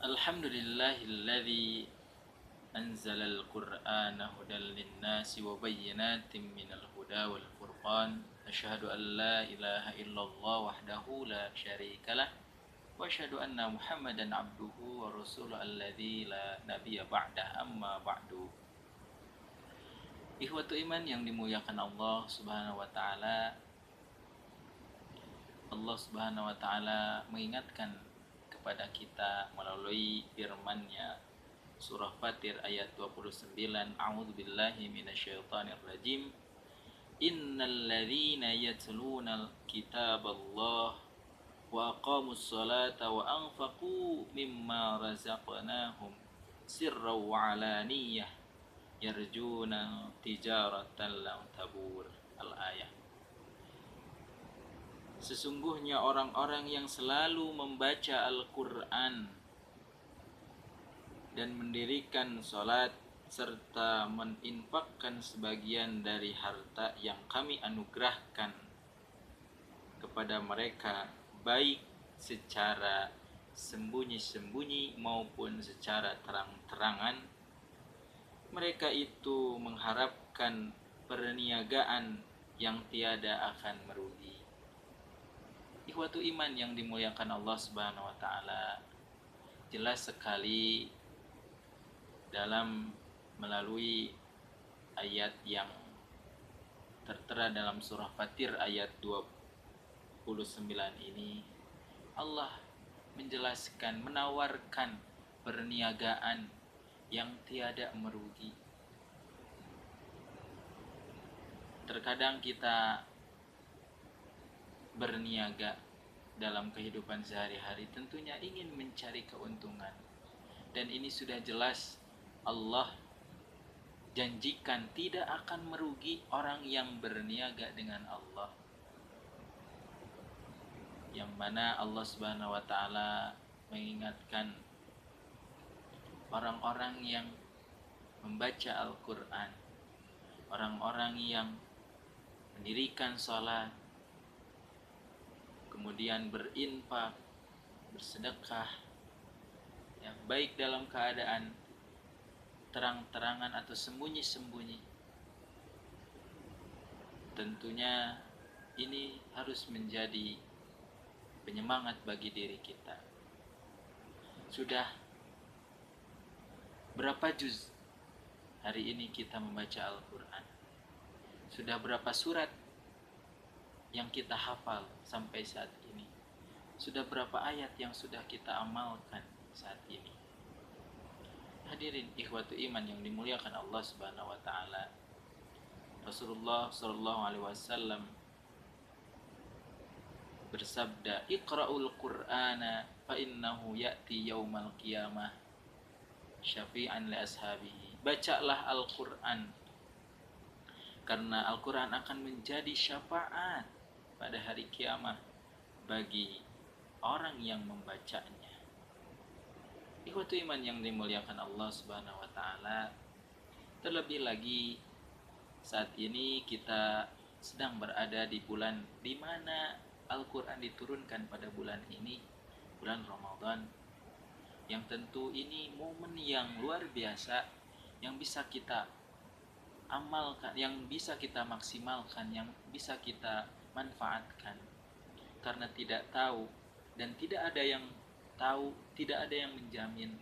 Alhamdulillahilladzi anzalal qur'ana hudan linnasi wa bayyinatin minal huda wal furqan. Asyhadu an la ilaha illallah wahdahu la syarikalah wa asyhadu anna Muhammadan abduhu wa rasuluhu alladzi la nabiyya ba'dah, amma ba'du. Ikhwatu iman yang dimuliakan Allah Subhanahu wa taala. Allah Subhanahu wa taala mengingatkan kepada kita melalui firman-Nya surah Fatir ayat 29. A'udzubillahi minasyaitonir rajim. Innal ladzina yatluna kitaballah wa aqamus salata wa anfaqu mimma razaqnahum sirran wa alaniyah yarjuna tijaratan lan tabur. Al-ayah. Sesungguhnya orang-orang yang selalu membaca Al-Quran dan mendirikan sholat serta meninfakkan sebagian dari harta yang kami anugerahkan kepada mereka, baik secara sembunyi-sembunyi maupun secara terang-terangan, mereka itu mengharapkan perniagaan yang tiada akan merugi. Ikhwatu iman yang dimuliakan Allah Subhanahu wa taala, jelas sekali dalam melalui ayat yang tertera dalam surah Fatir ayat 29 ini, Allah menjelaskan, menawarkan perniagaan yang tiada merugi. Terkadang kita berniaga dalam kehidupan sehari-hari tentunya ingin mencari keuntungan, dan ini sudah jelas Allah janjikan tidak akan merugi orang yang berniaga dengan Allah, yang mana Allah Subhanahu wa taala mengingatkan orang-orang yang membaca Al-Quran, orang-orang yang mendirikan sholat, kemudian berinfak, bersedekah, ya, baik dalam keadaan terang-terangan atau sembunyi-sembunyi. Tentunya ini harus menjadi penyemangat bagi diri kita. Sudah berapa juz hari ini kita membaca Al-Quran? Sudah berapa surat yang kita hafal sampai saat ini? Sudah berapa ayat yang sudah kita amalkan saat ini? Hadirin ikhwatu iman yang dimuliakan Allah Subhanahu wa taala, Rasulullah sallallahu alaihi wasallam bersabda, "Iqra'ul Qur'ana fa innahu ya'ti yaumal qiyamah syafi'an li ashabihi." Bacalah Al-Qur'an, karena Al-Qur'an akan menjadi syafaat pada hari kiamat bagi orang yang membacanya. Ikhwatu iman yang dimuliakan Allah Subhanahu wa taala, terlebih lagi saat ini kita sedang berada di bulan di mana Al-Quran diturunkan pada bulan ini, bulan Ramadan, yang tentu ini momen yang luar biasa yang bisa kita amalkan, yang bisa kita maksimalkan, yang bisa kita manfaatkan, karena tidak tahu dan tidak ada yang tahu, tidak ada yang menjamin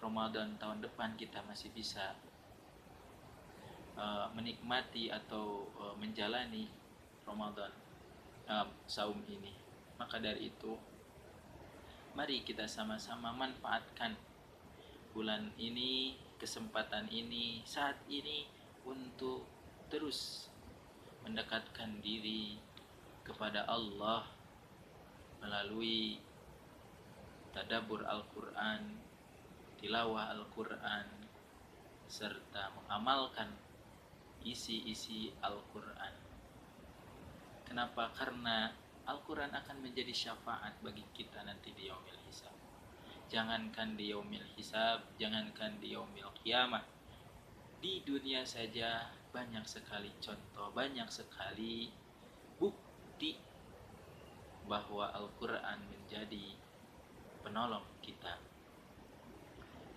Ramadan tahun depan kita masih bisa menikmati atau menjalani Ramadan, saum ini. Maka dari itu, mari kita sama-sama manfaatkan bulan ini, kesempatan ini, saat ini, untuk terus mendekatkan diri kepada Allah melalui tadabbur Al-Quran, tilawah Al-Quran, serta mengamalkan isi-isi Al-Quran. Kenapa? Karena Al-Quran akan menjadi syafaat bagi kita nanti di yaumil hisab. Jangankan di yaumil hisab, jangankan di yaumil qiyamah, di dunia saja banyak sekali contoh, banyak sekali bukti bahwa Al-Quran menjadi penolong kita.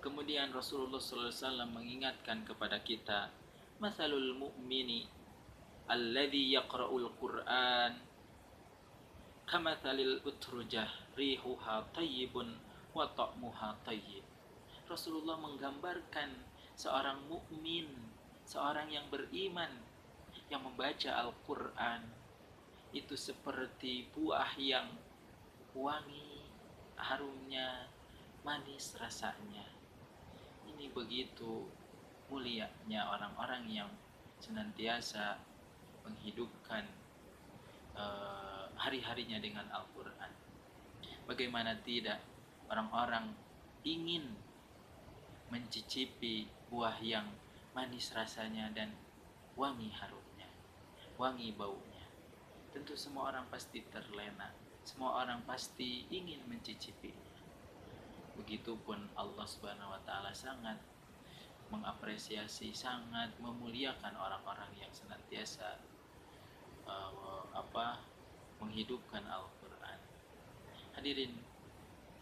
Kemudian Rasulullah SAW mengingatkan kepada kita, "Matsalul mu'mini alladzi yaqra'ul Qur'an kamatsalil utrujah rihuha thayyibun wa ta'muha thayyib." Rasulullah menggambarkan seorang mukmin, seorang yang beriman yang membaca Al-Qur'an itu seperti buah yang wangi, harumnya, manis rasanya. Ini begitu mulianya orang-orang yang senantiasa menghidupkan hari-harinya dengan Al-Quran. Bagaimana tidak orang-orang ingin mencicipi buah yang manis rasanya dan wangi harumnya, wangi baunya. Tentu semua orang pasti terlena, semua orang pasti ingin mencicipinya. Begitupun Allah Subhanahu wa taala sangat mengapresiasi, sangat memuliakan orang-orang yang senantiasa menghidupkan Al-Qur'an. Hadirin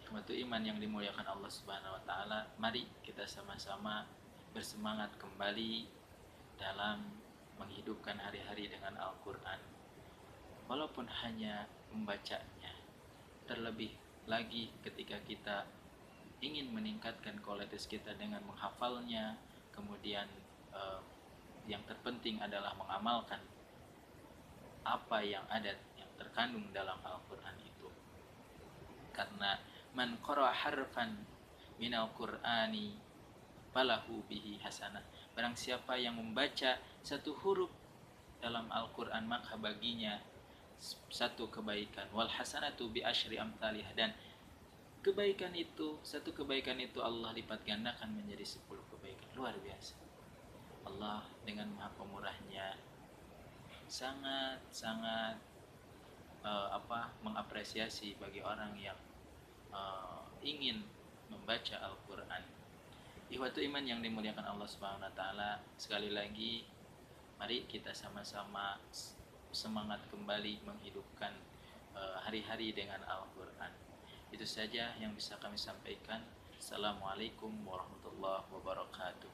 hikmatul iman yang dimuliakan Allah Subhanahu wa taala, mari kita sama-sama bersemangat kembali dalam menghidupkan hari-hari dengan Al-Qur'an. Walaupun hanya membacanya, terlebih lagi ketika kita ingin meningkatkan kualitas kita dengan menghafalnya, kemudian yang terpenting adalah mengamalkan apa yang ada, yang terkandung dalam Al-Quran itu. Karena man qara harfan minal Qur'ani falahu bihi hasanah. Barang siapa yang membaca satu huruf dalam Al-Quran, maka baginya satu kebaikan. Wal hasanatu bi asyri amsalih, dan kebaikan itu, satu kebaikan itu Allah lipat gandakan menjadi 10 kebaikan. Luar biasa. Allah dengan maha pemurahnya sangat mengapresiasi bagi orang yang ingin membaca Al-Quran. Ikhwatu iman yang dimuliakan Allah Subhanahu wa taala, sekali lagi mari kita sama-sama semangat kembali menghidupkan hari-hari dengan Al-Quran. Itu saja yang bisa kami sampaikan. Assalamualaikum warahmatullahi wabarakatuh.